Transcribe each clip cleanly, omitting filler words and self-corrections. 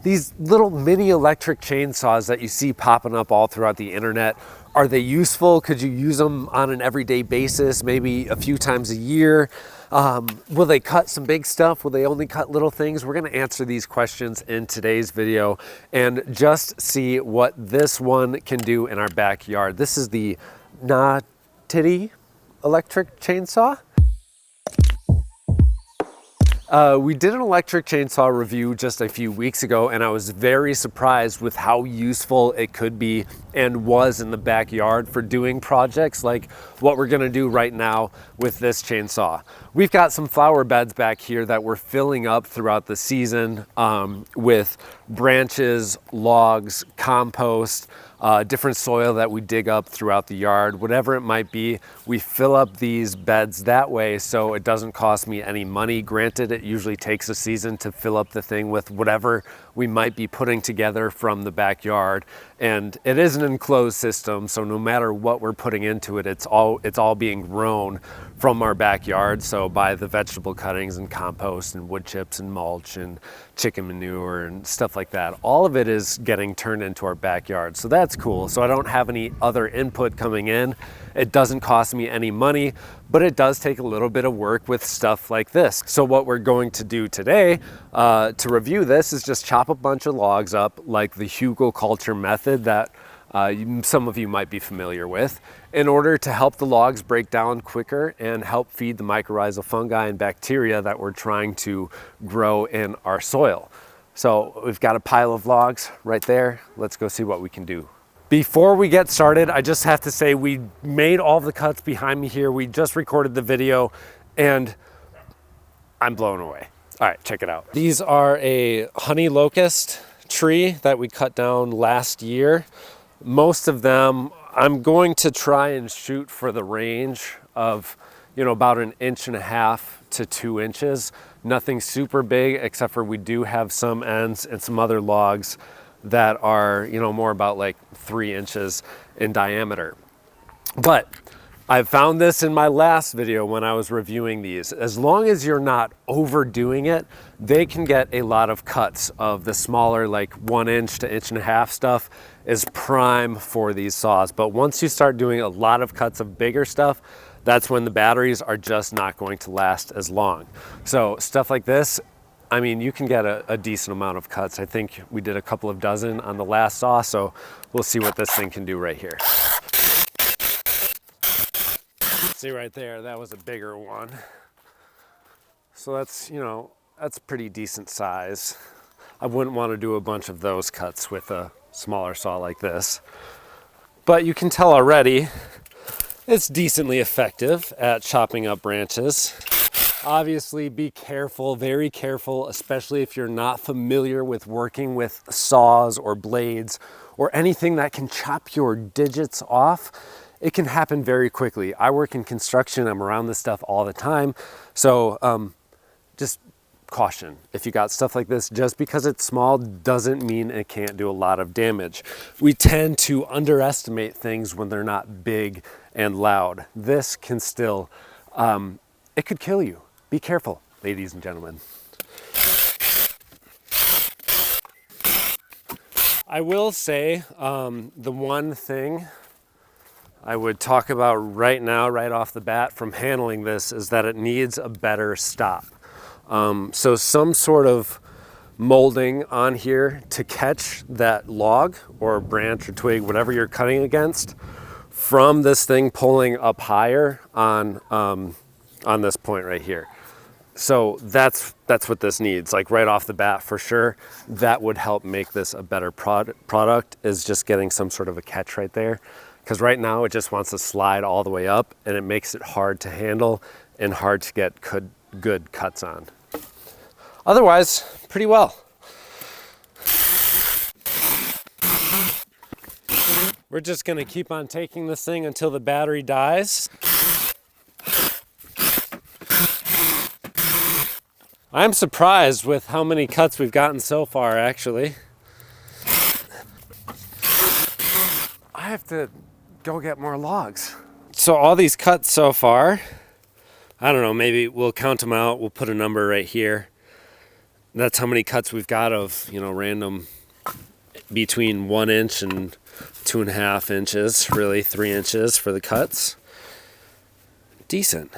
These little mini electric chainsaws that you see popping up all throughout the internet, are they useful? Could you use them on an everyday basis, maybe a few times a year? Will they cut some big stuff? Will they only cut little things? We're gonna answer these questions in today's video and just see what this one can do in our backyard. This is the Nah-Titty electric chainsaw. We did an electric chainsaw review just a few weeks ago, and I was very surprised with how useful it could be and was in the backyard for doing projects like what we're gonna do right now with this chainsaw. We've got some flower beds back here that we're filling up throughout the season with branches, logs, compost, different soil that we dig up throughout the yard, whatever it might be. We fill up these beds that way so it doesn't cost me any money. Granted, it usually takes a season to fill up the thing with whatever we might be putting together from the backyard. And it is an enclosed system, so no matter what we're putting into it, it's all being grown from our backyard. So by the vegetable cuttings and compost and wood chips and mulch and chicken manure and stuff like that. All of it is getting turned into our backyard. So that's cool. So I don't have any other input coming in. It doesn't cost me any money, but it does take a little bit of work with stuff like this. So what we're going to do today to review this is just chop a bunch of logs up like the hugelkultur method that some of you might be familiar with, in order to help the logs break down quicker and help feed the mycorrhizal fungi and bacteria that we're trying to grow in our soil. So we've got a pile of logs right there. Let's go see what we can do. Before we get started, I just have to say we made all the cuts behind me here. We just recorded the video and I'm blown away. All right, check it out. These are a honey locust tree that we cut down last year. Most of them, I'm going to try and shoot for the range of, about 1.5 inches to 2 inches. Nothing super big, except for we do have some ends and some other logs that are, more about like 3 inches in diameter. But I found this in my last video when I was reviewing these. As long as you're not overdoing it, they can get a lot of cuts of the smaller, like 1 inch to 1.5 inch stuff is prime for these saws. But once you start doing a lot of cuts of bigger stuff, that's when the batteries are just not going to last as long. So stuff like this, I mean, you can get a decent amount of cuts. I think we did a couple of dozen on the last saw, so we'll see what this thing can do right here. See right there, that was a bigger one. So that's, that's pretty decent size. I wouldn't want to do a bunch of those cuts with a smaller saw like this. But you can tell already, it's decently effective at chopping up branches. Obviously, be careful, very careful, especially if you're not familiar with working with saws or blades or anything that can chop your digits off. It can happen very quickly. I work in construction, I'm around this stuff all the time. So just caution. If you got stuff like this, just because it's small doesn't mean it can't do a lot of damage. We tend to underestimate things when they're not big and loud. This can still, it could kill you. Be careful, ladies and gentlemen. I will say the one thing I would talk about right now, right off the bat from handling this, is that it needs a better stop. So some sort of molding on here to catch that log or branch or twig, whatever you're cutting against, from this thing pulling up higher on this point right here. So that's what this needs, like right off the bat for sure. That would help make this a better product, is just getting some sort of a catch right there. Because right now it just wants to slide all the way up and it makes it hard to handle and hard to get good cuts on. Otherwise, pretty well. We're just gonna keep on taking this thing until the battery dies. I'm surprised with how many cuts we've gotten so far, actually. I have to go get more logs. So all these cuts so far, I don't know, maybe we'll count them out. We'll put a number right here. that's how many cuts we've got of, you know, random between 1 inch and 2.5 inches, really 3 inches for the cuts. Decent.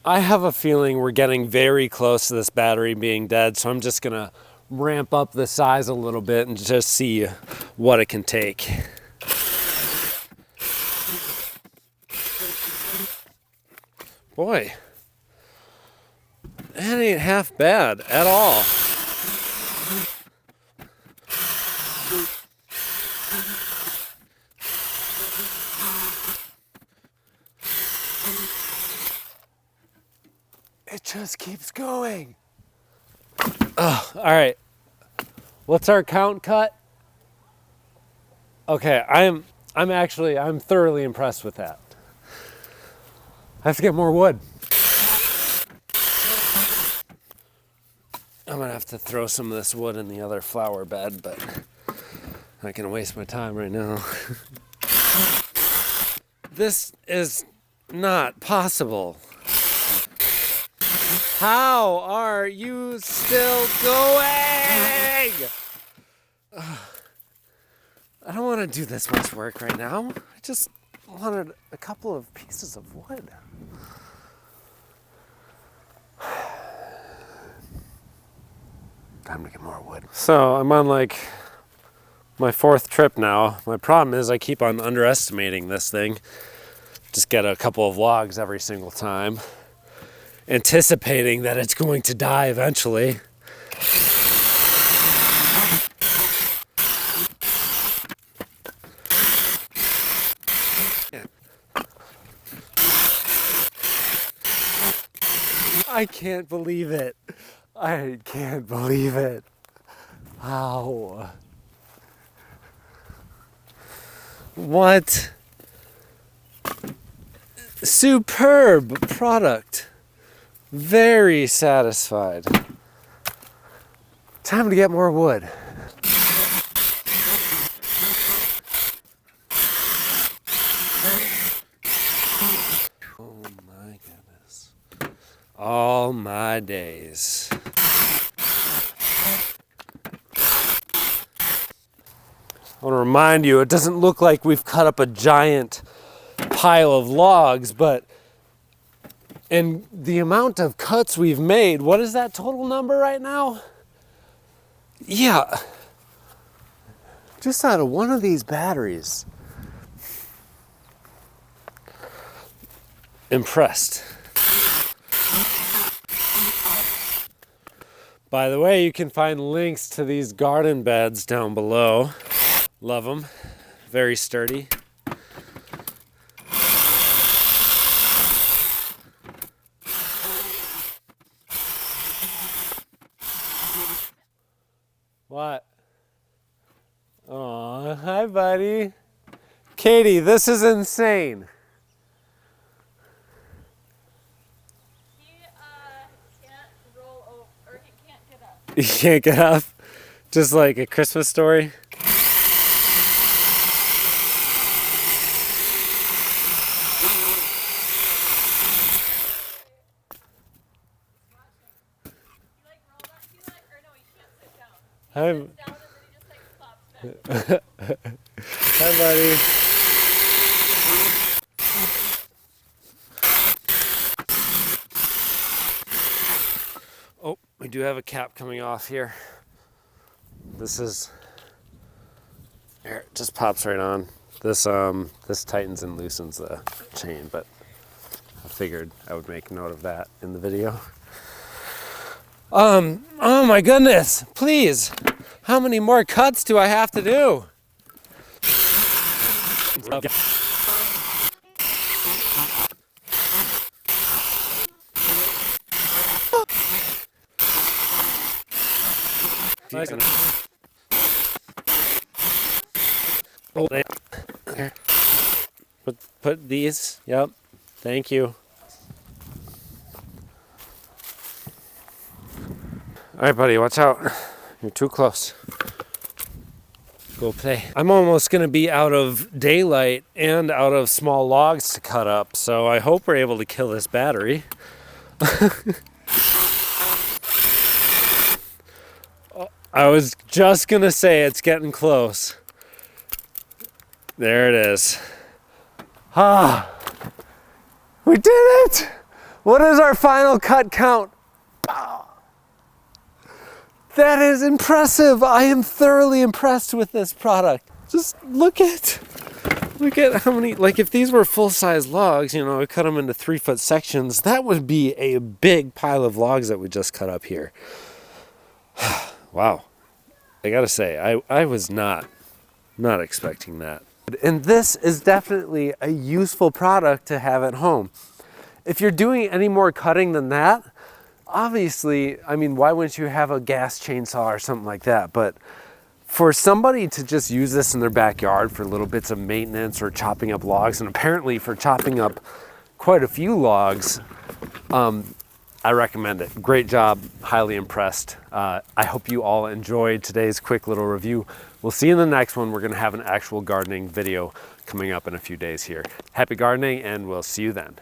I have a feeling we're getting very close to this battery being dead, so I'm just gonna ramp up the size a little bit and just see what it can take. Boy, that ain't half bad at all. It just keeps going. Oh, all right. What's our count cut? Okay, I'm thoroughly impressed with that. I have to get more wood. I'm gonna have to throw some of this wood in the other flower bed, but I'm not gonna waste my time right now. This is not possible. How are you still going? I don't want to do this much work right now. I just wanted a couple of pieces of wood. Time to get more wood. So I'm on like my 4th trip now. My problem is I keep on underestimating this thing. Just get a couple of logs every single time, anticipating that it's going to die eventually. I can't believe it. I can't believe it. How? What? Superb product. Very satisfied. Time to get more wood. Oh my goodness. All my days. I want to remind you, it doesn't look like we've cut up a giant pile of logs, but and the amount of cuts we've made, what is that total number right now? Yeah, just out of one of these batteries. Impressed. By the way, you can find links to these garden beds down below. Love them. Very sturdy. What? Aw, hi buddy. Katie, this is insane. He can't roll over, or he can't get up. You can't get up? Just like a Christmas story? I'm... Hi, buddy. Oh, we do have a cap coming off here. This is... Here, it just pops right on. This tightens and loosens the chain, but I figured I would make note of that in the video. Oh my goodness, please. How many more cuts do I have to do? Put these, yep, thank you. All right, buddy, watch out. You're too close. Go play. I'm almost gonna be out of daylight and out of small logs to cut up, so I hope we're able to kill this battery. I was just gonna say it's getting close. There it is. Ah, we did it! What is our final cut count? That is impressive. I am thoroughly impressed with this product. Just look at how many, like if these were full-size logs, you know, I cut them into 3-foot sections, that would be a big pile of logs that we just cut up here. Wow. I gotta say, I was not expecting that. And this is definitely a useful product to have at home. If you're doing any more cutting than that, obviously, I mean, why wouldn't you have a gas chainsaw or something like that? But for somebody to just use this in their backyard for little bits of maintenance or chopping up logs, and apparently for chopping up quite a few logs, I recommend it. Great job, highly impressed. I hope you all enjoyed today's quick little review. We'll see you in the next one. We're gonna have an actual gardening video coming up in a few days here. Happy gardening, and we'll see you then.